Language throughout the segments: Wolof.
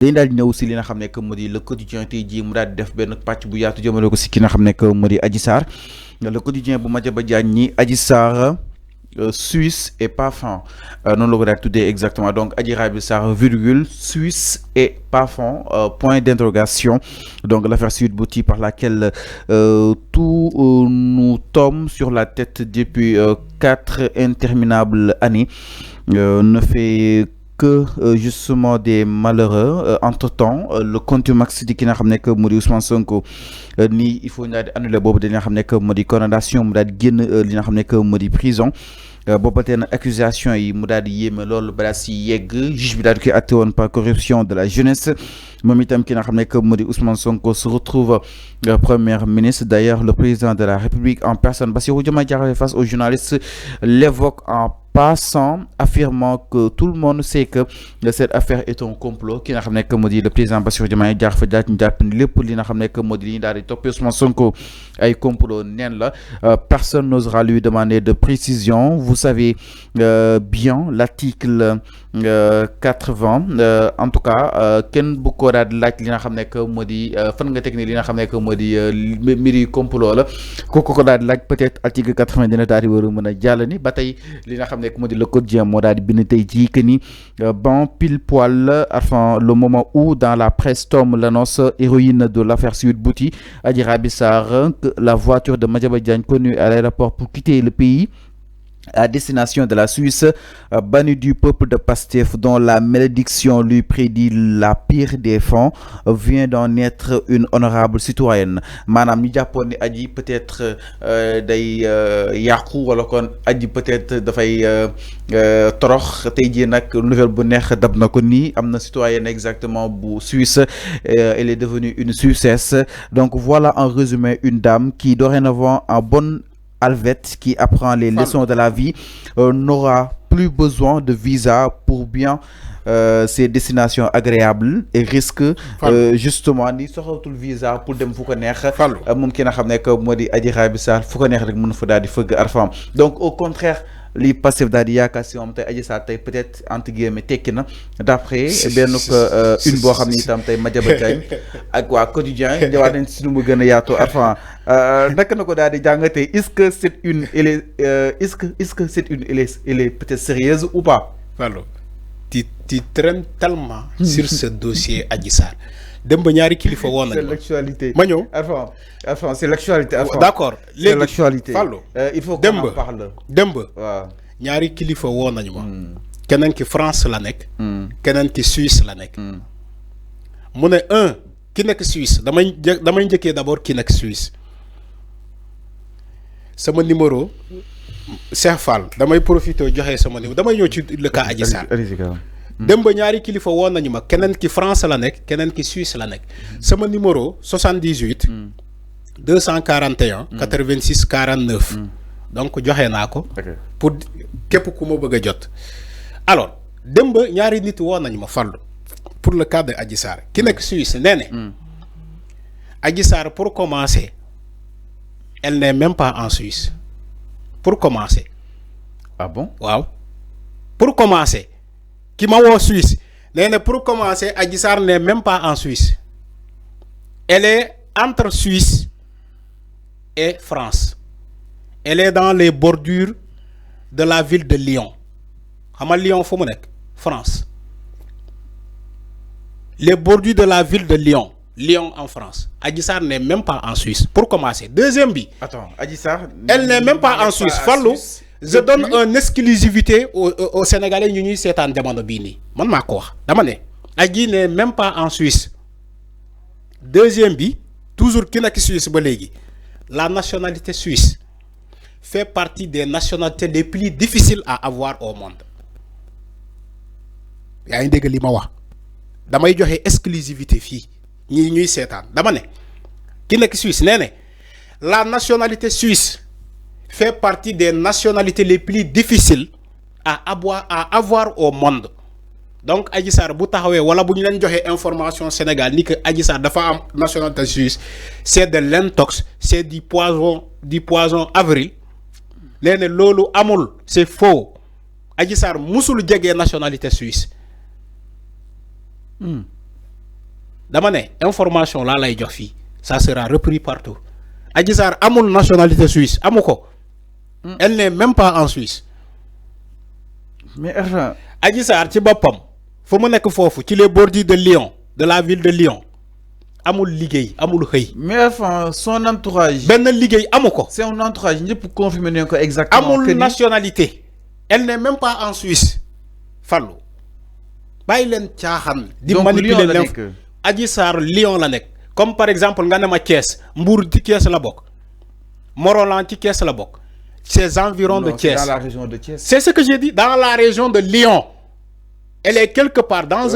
dañ daal di ñëw si li nga xam ne que moo di le quotidien tey jii mu daal di def benn pàcc bu yaatu jëmale ko si ki nga xam ne que moo di Adji Sarr le quotidien bu Madiambal Diagne ñi Adji Sarr Suisse et pas franc noonu la ko daal tuddee exactement donc Adji Raby Sarr virgule Suisse et pas franc point d'interrogation donc l'affaire Sweet Beauty par laquelle tout nous tombe sur la tête depuis 4 interminables années ne fait que justement des malheureux entre-temps le contumax di ki nga xam ne que moo di Ousmane Sonko ni il faut ñu daal di annuler boobu dañu nga xam ne que moo di condamnation mu daal di génn li nga xam ne que moo di prison booba tey nag accusation yi mu daal di yéeme loolu balaa si yegg juge bi daal di koy àtte woon par corruption de la jeunesse moom itam ki nga xam ne que moo di Ousmane Sonko se retrouve premier ministre. D'ailleurs le président de la République en personne Bassirou Diomaye Diakhar face aux journalistes l'évoque en passant, affirmant que tout le monde sait que cette affaire est un complot ki nga xam ne que moo di le président Bassirou Diomaye Diakhar fa daal ñu jàpp ni lépp li nga xam ne que moo di li ñu daal di toppee Ousmane Sonko ay complot neen la personne n'osera lui demander de précision. Vous savez bien l'article 80 en tout cas kenn bu ko daal di laaj li nga xam ne que moo di fan nga teg ni li nga xam ne que moo di mbiri complot la kooku ko daal di laaj peut-être article 80 dina daal di war a mën a jàll ni ba tey li nga xam ne que moo di le quotidien moo daal di bind tey jii que ni bon pile poil enfin le moment où dans la presse tombe l'annonce héroïne de l'affaire Sweet Beauty Adji Raby Sarr que la voiture de Madiambal Diagne conduit à l'aéroport pour quitter le pays à destination de la Suisse, banni du peuple de Pastef dont la malédiction lui prédit la pire des fonds, vient d'en être une honorable citoyenne. Maanaam ñu jàppoon ni Adji peut-être day yàqu wala kon Adji peut-être dafay torox tey jii nag nouvelle bu neex dab na ko nii am na citoyenne exactement bu Suisse elle est devenue une Suissesse. Donc voilà en résumé une dame qui dorénavant en bonne Alvette qui apprend les leçons de la vie n'aura plus besoin de visa pour bien ces destinations agréables et risque justement ni soxatul visa pour dem fu ko neex moom ki nga xam ne que moo di Adji Raby Sarr fu ko neex rek mën fa daal di fëgg arfam. Donc au contraire li Pastef daal di yaakaar si moom tey Adji Sarr tey peut-être entre guillemets tekki na d'après benn une boo xam ni itam tey Madiambal Diagne ak waa quotidien ñëwaat nañ si nu mu gën a yaatoo arfan naka na ko daal di jàngatee est-ce que c'est une est-ce que c'est une elle est peut-être sérieuse ou pas. Fallo tu traînes tellement sur ce dossier Adji Sarr dem ba ñaari kilifa woon nañu. C'est l'actualité. ma ñëw Arfan c'est l'actualité. D'accord c'est l'actualité. Fallo il faut qu'on en parle. dem ba waaw ñaari kilifa woon nañu ma. keneen ki France la nekk. keneen ki Suisse la nekk. mu ne ki nekk Suisse damay njëkkee d'abord ki nekk Suisse sama numéro Cheikh Fall damay profité joxe sama numéro damay ñëw ci le cas Adji Sarr. dem ba ñaari kilifa woon nañu ma keneen ki France la nekk keneen ki Suisse la nekk sama numéro 78 241 86 49 donc joxe naa ko pour képp ku ma bëgg a jot. Alors dem ba ñaari nit woon nañu ma Fallu pour le cas de Adji Sarr ki nekk Suisse nee ne Adji Sarr pour commencer elle n'est même pas en Suisse pour commencer. Ah bon? waaw pour commencer ki ma woo Suisse nee na pour commencer Adji Sarr n'est même pas en Suisse elle est entre Suisse et France elle est dans les bordures de la ville de Lyon xam nga Lyon fu mu nekk France les bordures de la ville de Lyon en France Adji Sarr n'est même pas en Suisse pour commencer. Deuxième bi. Attends Adji Sarr elle n'est même pas en Suisse Fallou je donne une exclusivité aux Sénégalais ñu ñuy seetaan jamono bii nii man maa ko wax dama ne Adji n'est même pas en Suisse. Deuxième bi toujours ki nekk Suisse ba léegi la nationalité suisse fait partie des nationalités les plus difficiles à avoir au monde. yaa ngi dégg li ma wax damay joxe exclusivité fii ñi ñuy seetaan dama ne ki nekk Suisse nee ne la nationalité suisse fait partie des nationalités les plus difficiles à avoir au monde. Donc Adji Sarr bu taxawee wala bu ñu leen joxee information Sénégal ni que Adji Sarr dafa am nationalité suisse c'est de l'intox c'est du poison avril nee ne loolu amul c'est faux Adji Sarr musul jegee nationalité suisse. dama ne information laa lay jox fii ça sera repris partout Adji Sarr amul nationalité suisse amu ko. Elle n'est même pas en Suisse. mais Adji Sarr ci boppam fu mu nekk foofu ci les bordures de Lyon de la ville de Lyon amul liggéey amul xëy. mais enfin son entourage. benn liggéey amu ko. c'est un entourage ñëpp confirmé nañ ko exactement. amul nationalité. Elle n'est même pas en Suisse. Fallou bàyyi leen caaxaan. di manipuler l'info. Adji Sarr Lyon la nekk. comme par exemple nga ne ma Thiès Mbour ci Thiès la bokk Morolan ci Thiès la bokk. Ces environs de Thiès. Dans la région de Thiès. C'est ce que j'ai dit. Dans la région de Lyon. Elle est quelque part dans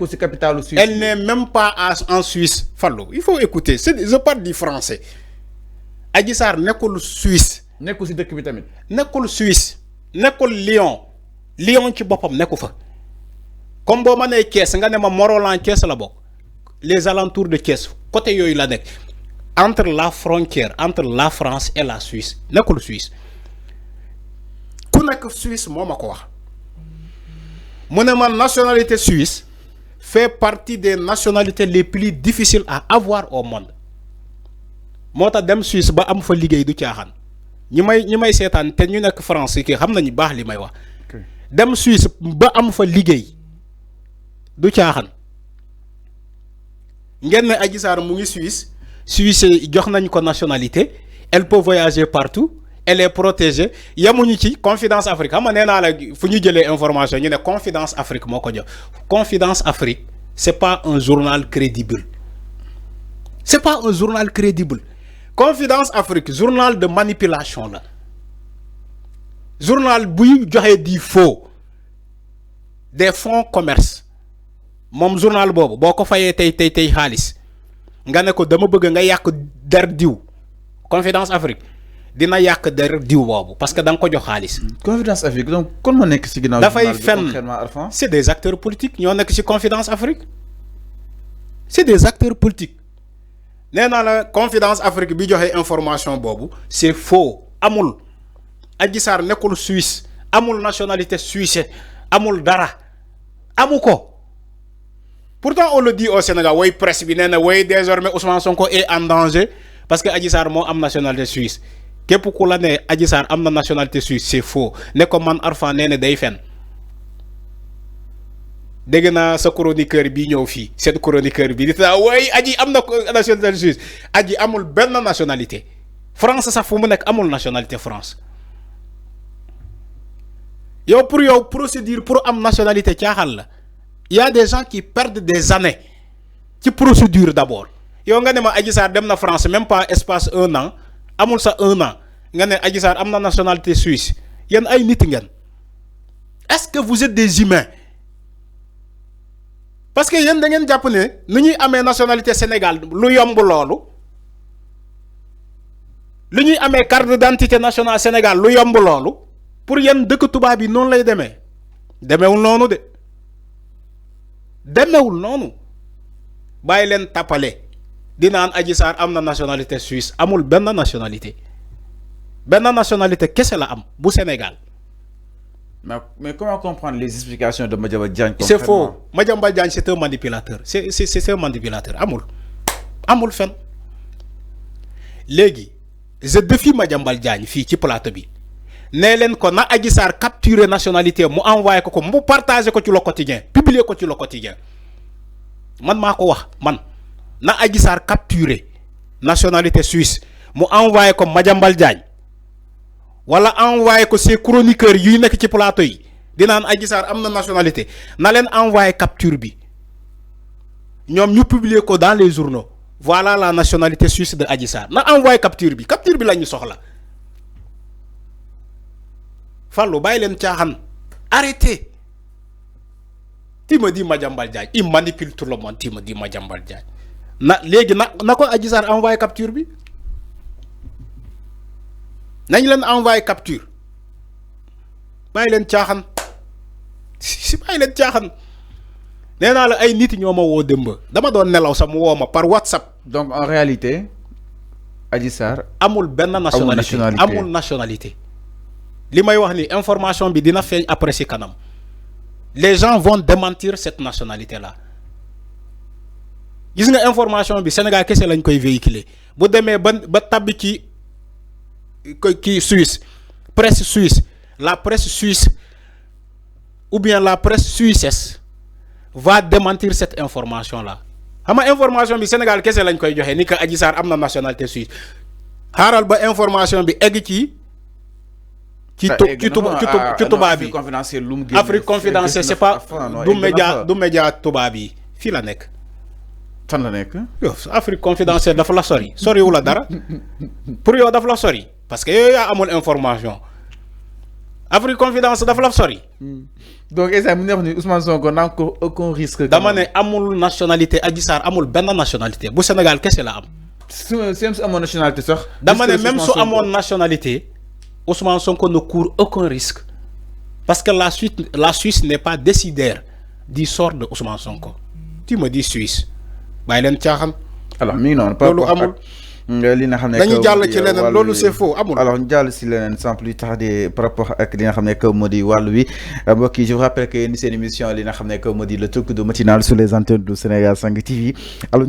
aussi capitale Suisse. Elle n'est même pas en Suisse. Fallo, il faut écouter. Je parle du français. Adji Sarr nekkul Suisse. Nekkul ci dëkk bi tamit. Nekkul Suisse. Nekkul Lyon. Lyon ci boppam nekku fa. Comme boo ma nee Thiès nga ne ma Morolan Thiès la bokk. Les alentours de Thiès côté yooyu la nekk. Entre la frontière entre la France et la Suisse nekkul Suisse ku nekk Suisse moo ma ko wax mu ne ma nationalité suisse fait partie des nationalités les plus difficiles à avoir au monde moo tax dem Suisse ba am fa liggéey du caaxaan ñi may seetaan te ñu nekk France ki xam nañu baax li may wax dem Suisse ba am fa liggéey du caaxaan ngeen ne Adji Sarr mu ngi Suisse jox nañ ko nationalité elle peut voyager partout elle est protégée yamuñu ci Confidence Afrique xam nga nee naa la fu ñu jëlee information ñu ne Confidence Afrique moo ko jox Confidence Afrique c'est pas un journal crédible c'est pas un journal crédible Confidence Afrique journal de manipulation la journal buy joxe di faux des fonds commerce moom journal boobu boo ko fayee tey xaalis nga ne ko dama bëgg nga yàq der diw Confidence Afrique dina yàq der diw boobu parce que da nga ko jox xaalis. Confidence Afrique donc kon ma nekk ci ginnaaw. dafay fenn c'est des acteurs politiques ñoo nekk ci Confidence Afrique c'est des acteurs politiques nee naa la Confidence Afrique bi joxe information boobu c'est faux amul Adji Sarr nekkul Suisse amul nationalité suisse amul dara amu ko. Pourtant, on le dit au Sénégal, oui, presse, oui, désormais, Ousmane Sonko est en danger parce que Adji Sarr a une nationalité suisse. Que pourquoi la Adji Sarr a une nationalité suisse, c'est faux. Ne comme man Arfan n'est day fen. Dégg naa sa chroniqueur bi ñëw fii cette chroniqueur bi di ta way Adji am na nationalité suisse Adji amul benn nationalité France sax fu mu nekk amul nationalité France. Yow procédure pour am nationalité caaxal la. Il y a des gens qui perdent des années ci procédure d'abord yow nga ne ma Adji Sarr dem na France même pas espace 1 an amul sa 1 an nga ne Adji Sarr am na nationalité suisse yéen ay nit ngeen est-ce que vous êtes des humains parce que yéen da ngeen jàpp ne nu ñuy amee nationalité Sénégal lu yomb loolu lu ñuy amee carte d'identité nationale Sénégal lu yomb loolu pour yéen dëkk tubaab bi noonu lay demeewul noonu de. demewul noonu bàyyi leen tapale di naan Adji Sarr am na nationalité suisse amul benn nationalité kese la am bu Sénégal. mais comment comprendre les explications de Madiambal Diagne? C'est faux. Madiambal Diagne c'est un manipulateur c'est un manipulateur amul fen léegi je défie Madiambal Diagne fii ci plateau bi nee leen ko na Adji Sarr capturer nationalité mu envoyé ko mu partager ko ci Le Quotidien publier ko ci Le Quotidien man maa ko wax man na Adji Sarr capturer nationalité suisse mu envoyé ko Madiambal Diagne wala envoyé ko ces chroniqueurs yuy nekk ci plateau yi di naan Adji Sarr am na nationalité na leen envoyé capture bi ñoom ñu publier ko dans les journaux voilà la nationalité suisse de Adji Sarr na envoyé capture bi la ñu soxla. Fallou bàyyi leen caaxaan arrêtez tu me dis Madiambal Diagne il manipule tout le monde tu me dis Madiambal Diagne na léegi na ko Adji Sarr envoyé capture bi nañ leen envoyé capture bàyyi leen caaxaan si bàyyi leen caaxaan nee naa la ay nit ñoo ma woo démb dama doon nelaw sax mu woo ma par WhatsApp. donc en réalité Adji Sarr amul benn nationalité amul nationalité. li may wax ni information bi dina feeñ après ci kanam les gens vont démentir cette nationalité là gis nga information bi Sénégal kese lañ koy véhiculer bu demee ba tabbi ci kii Suisse presse suisse la presse suisse ou bien la presse suissesse va démentir cette information là xam nga information bi Sénégal kese lañ koy joxe ni que Adji Sarr am na nationalité suisse xaaral ba information bi egg ci tubaab bi Afrique confidentielle c'est pas du média tubaab yi fii la nekk. fan la nekk. Afrique confidentielle dafa la sori wu la dara pour yow dafa la sori parce que yow yaa amul information Afrique confidentielle dafa la sori. donc essai mu neex ni Ousmane Sonko n'a aucun risque. dama ne amul nationalité Adji Sarr amul benn nationalité bu Sénégal kese la am. su amoon nationalité sax. dama ne même su amoon nationalité Ousmane Sonko ne court aucun risque parce que la Suisse n'est pas décidaire du sort de Ousmane Sonko. Tu me dis Suisse bàyyi leen caaxaan. alors mi ngi noonu. loolu amul li nga xam ne dañu jàll ci leneen loolu c'est faux amul. alors ñu jàll si leneen sans plus tarder par rapport ak li nga xam ne que moo di wàllu wi mbokk yi je vous rappelle que ni seen émission li nga xam ne que moo di le truc de matinal sur les antennes du Sénégal 5 TV alors.